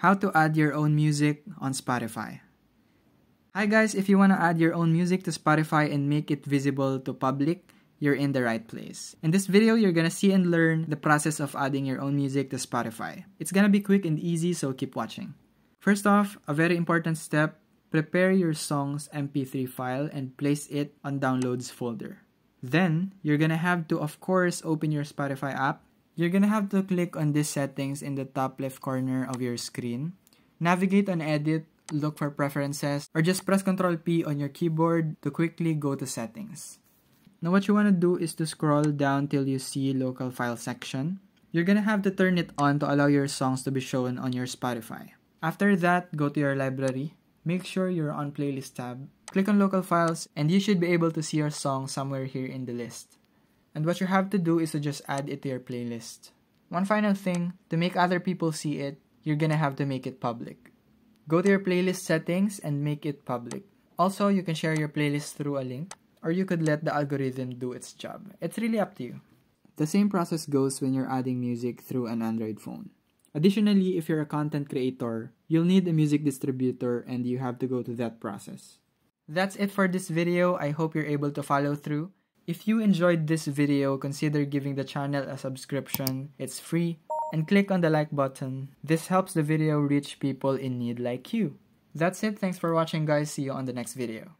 How to add your own music on Spotify. Hi guys, if you want to add your own music to Spotify and make it visible to public, you're in the right place. In this video, you're gonna see and learn the process of adding your own music to Spotify. It's gonna be quick and easy, so keep watching. First off, a very important step, prepare your song's MP3 file and place it on Downloads folder. Then, you're gonna have to, of course, open your Spotify app. You're gonna have to click on these settings in the top left corner of your screen. Navigate on Edit, look for Preferences, or just press Ctrl P on your keyboard to quickly go to Settings. Now what you want to do is to scroll down till you see Local File section. You're gonna have to turn it on to allow your songs to be shown on your Spotify. After that, go to your library. Make sure you're on Playlist tab. Click on Local Files and you should be able to see your song somewhere here in the list. And what you have to do is to just add it to your playlist. One final thing, to make other people see it, you're gonna have to make it public. Go to your playlist settings and make it public. Also, you can share your playlist through a link, or you could let the algorithm do its job. It's really up to you. The same process goes when you're adding music through an Android phone. Additionally, if you're a content creator, you'll need a music distributor and you have to go to that process. That's it for this video. I hope you're able to follow through. If you enjoyed this video, consider giving the channel a subscription. It's free. And click on the like button. This helps the video reach people in need like you. That's it. Thanks for watching guys. See you on the next video.